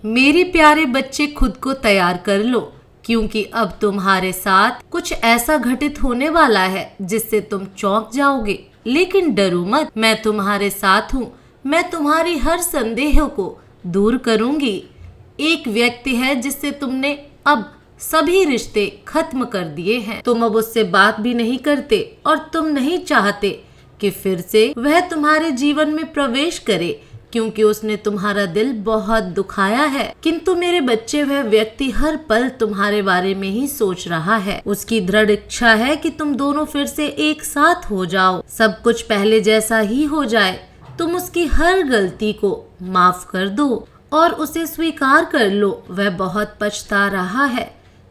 मेरे प्यारे बच्चे, खुद को तैयार कर लो, क्योंकि अब तुम्हारे साथ कुछ ऐसा घटित होने वाला है जिससे तुम चौंक जाओगे। लेकिन डरो मत, मैं तुम्हारे साथ हूँ। मैं तुम्हारी हर संदेह को दूर करूंगी। एक व्यक्ति है जिससे तुमने अब सभी रिश्ते खत्म कर दिए हैं। तुम अब उससे बात भी नहीं करते और तुम नहीं चाहते कि फिर से वह तुम्हारे जीवन में प्रवेश करे, क्योंकि उसने तुम्हारा दिल बहुत दुखाया है। किंतु मेरे बच्चे, वह व्यक्ति हर पल तुम्हारे बारे में ही सोच रहा है। उसकी दृढ़ इच्छा है कि तुम दोनों फिर से एक साथ हो जाओ, सब कुछ पहले जैसा ही हो जाए। तुम उसकी हर गलती को माफ कर दो और उसे स्वीकार कर लो। वह बहुत पछता रहा है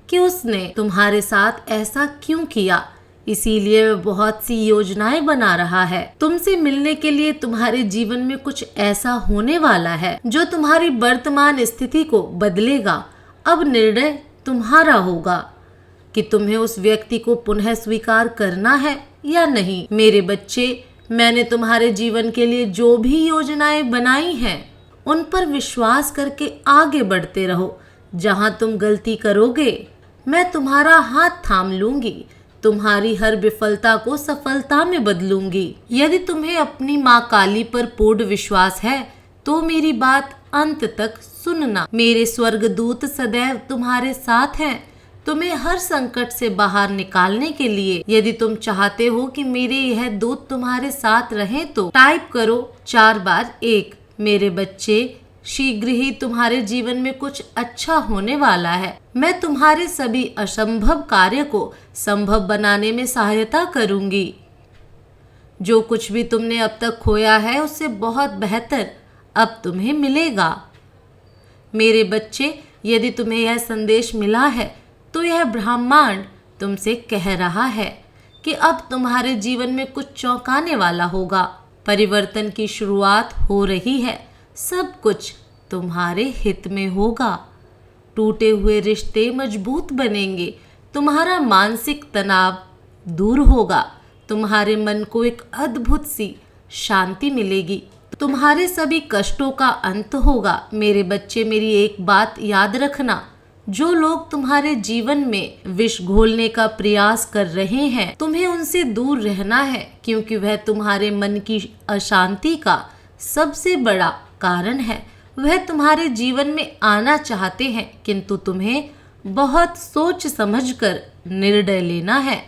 कि उसने तुम्हारे साथ ऐसा क्यों किया, इसीलिए वह बहुत सी योजनाएं बना रहा है। तुमसे मिलने के लिए तुम्हारे जीवन में कुछ ऐसा होने वाला है जो तुम्हारी वर्तमान स्थिति को बदलेगा। अब निर्णय तुम्हारा होगा कि तुम्हें उस व्यक्ति को पुनः स्वीकार करना है या नहीं। मेरे बच्चे, मैंने तुम्हारे जीवन के लिए जो भी योजनाएं बनाई हैं, उन पर विश्वास करके आगे बढ़ते रहो। जहां तुम गलती करोगे, मैं तुम्हारा हाथ थाम लूंगी, तुम्हारी हर विफलता को सफलता में बदलूंगी। यदि तुम्हें अपनी माँ काली पर पूर्ण विश्वास है तो मेरी बात अंत तक सुनना। मेरे स्वर्गदूत सदैव तुम्हारे साथ हैं, तुम्हें हर संकट से बाहर निकालने के लिए। यदि तुम चाहते हो कि मेरे यह दूत तुम्हारे साथ रहें तो टाइप करो 4 बार 1। मेरे बच्चे, शीघ्र ही तुम्हारे जीवन में कुछ अच्छा होने वाला है। मैं तुम्हारे सभी असंभव कार्य को संभव बनाने में सहायता करूंगी। जो कुछ भी तुमने अब तक खोया है, उससे बहुत बेहतर अब तुम्हें मिलेगा। मेरे बच्चे, यदि तुम्हें यह संदेश मिला है तो यह ब्रह्मांड तुमसे कह रहा है कि अब तुम्हारे जीवन में कुछ चौंकाने वाला होगा। परिवर्तन की शुरुआत हो रही है। सब कुछ तुम्हारे हित में होगा। टूटे हुए रिश्ते मजबूत बनेंगे। तुम्हारा मानसिक तनाव दूर होगा। तुम्हारे मन को एक अद्भुत सी शांति मिलेगी। तुम्हारे सभी कष्टों का अंत होगा। मेरे बच्चे, मेरी एक बात याद रखना, जो लोग तुम्हारे जीवन में विष घोलने का प्रयास कर रहे हैं, तुम्हें उनसे दूर रहना है, क्योंकि वह तुम्हारे मन की अशांति का सबसे बड़ा कारण है। वह तुम्हारे जीवन में आना चाहते हैं, किंतु तुम्हें बहुत सोच समझकर निर्णय लेना है।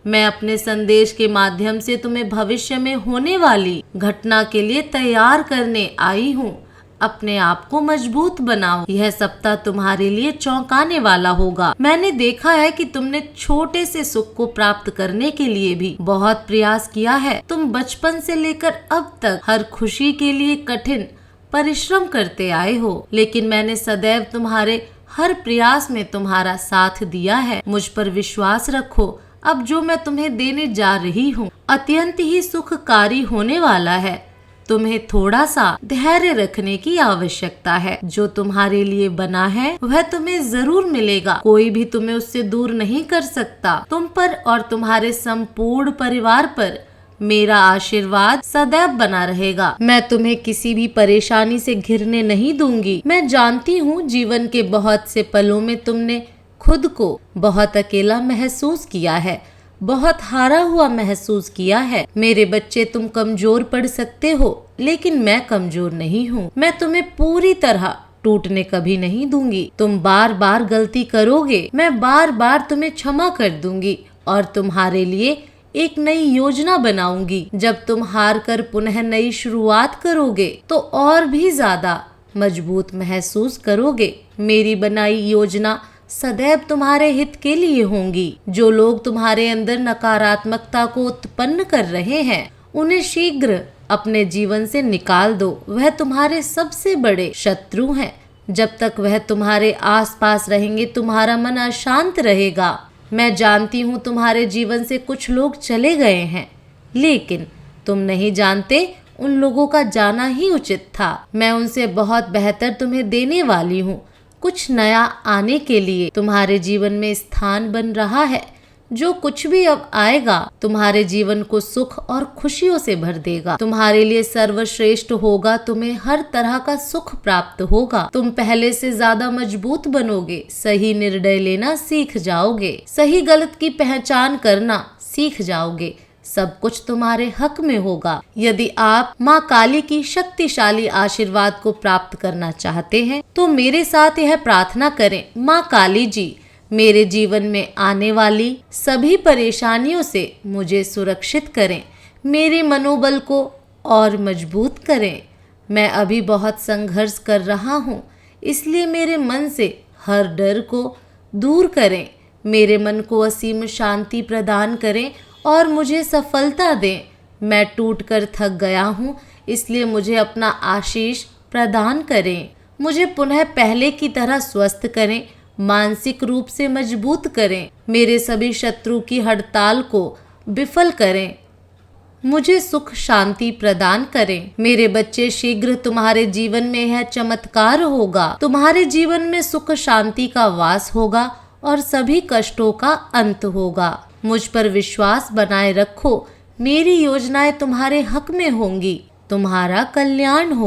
मैं अपने संदेश के माध्यम से तुम्हें भविष्य में होने वाली घटना के लिए तैयार करने आई हूँ। अपने आप को मजबूत बनाओ। यह सप्ताह तुम्हारे लिए चौंकाने वाला होगा। मैंने देखा है कि तुमने छोटे से सुख को प्राप्त करने के लिए भी बहुत प्रयास किया है। तुम बचपन से लेकर अब तक हर खुशी के लिए कठिन परिश्रम करते आए हो, लेकिन मैंने सदैव तुम्हारे हर प्रयास में तुम्हारा साथ दिया है। मुझ पर विश्वास रखो। अब जो मैं तुम्हें देने जा रही हूँ अत्यंत ही सुखकारी होने वाला है। तुम्हें थोड़ा सा धैर्य रखने की आवश्यकता है। जो तुम्हारे लिए बना है वह तुम्हें जरूर मिलेगा। कोई भी तुम्हें उससे दूर नहीं कर सकता। तुम पर और तुम्हारे संपूर्ण परिवार पर मेरा आशीर्वाद सदैव बना रहेगा। मैं तुम्हें किसी भी परेशानी से घिरने नहीं दूंगी। मैं जानती हूँ जीवन के बहुत से पलों में तुमने खुद को बहुत अकेला महसूस किया है, बहुत हारा हुआ महसूस किया है। मेरे बच्चे, तुम कमजोर पड़ सकते हो, लेकिन मैं कमजोर नहीं हूँ। मैं तुम्हें पूरी तरह टूटने कभी नहीं दूंगी। तुम बार बार गलती करोगे, मैं बार बार तुम्हें क्षमा कर दूंगी और तुम्हारे लिए एक नई योजना बनाऊंगी। जब तुम हार कर पुनः नई शुरुआत करोगे तो और भी ज्यादा मजबूत महसूस करोगे। मेरी बनाई योजना सदैव तुम्हारे हित के लिए होंगी। जो लोग तुम्हारे अंदर नकारात्मकता को उत्पन्न कर रहे हैं, उन्हें शीघ्र अपने जीवन से निकाल दो। वह तुम्हारे सबसे बड़े शत्रु हैं। जब तक वह तुम्हारे आसपास रहेंगे, तुम्हारा मन अशांत रहेगा। मैं जानती हूँ तुम्हारे जीवन से कुछ लोग चले गए हैं, लेकिन तुम नहीं जानते उन लोगों का जाना ही उचित था। मैं उनसे बहुत बेहतर तुम्हें देने वाली हूँ। कुछ नया आने के लिए तुम्हारे जीवन में स्थान बन रहा है। जो कुछ भी अब आएगा तुम्हारे जीवन को सुख और खुशियों से भर देगा। तुम्हारे लिए सर्वश्रेष्ठ होगा, तुम्हें हर तरह का सुख प्राप्त होगा। तुम पहले से ज्यादा मजबूत बनोगे, सही निर्णय लेना सीख जाओगे, सही गलत की पहचान करना सीख जाओगे। सब कुछ तुम्हारे हक में होगा। यदि आप माँ काली की शक्तिशाली आशीर्वाद को प्राप्त करना चाहते हैं तो मेरे साथ यह प्रार्थना करें, माँ काली जी मेरे जीवन में आने वाली सभी परेशानियों से मुझे सुरक्षित करें, मेरे मनोबल को और मजबूत करें। मैं अभी बहुत संघर्ष कर रहा हूँ, इसलिए मेरे मन से हर डर को दूर करें, मेरे मन को असीम शांति प्रदान करें और मुझे सफलता दें। मैं टूटकर थक गया हूँ, इसलिए मुझे अपना आशीष प्रदान करें। मुझे पुनः पहले की तरह स्वस्थ करें, मानसिक रूप से मजबूत करें, मेरे सभी शत्रु की हड़ताल को विफल करें, मुझे सुख शांति प्रदान करें। मेरे बच्चे शीघ्र तुम्हारे जीवन में यह चमत्कार होगा, तुम्हारे जीवन में सुख शांति का वास होगा और सभी कष्टों का अंत होगा। मुझ पर विश्वास बनाए रखो, मेरी योजनाएं तुम्हारे हक में होंगी, तुम्हारा कल्याण हो।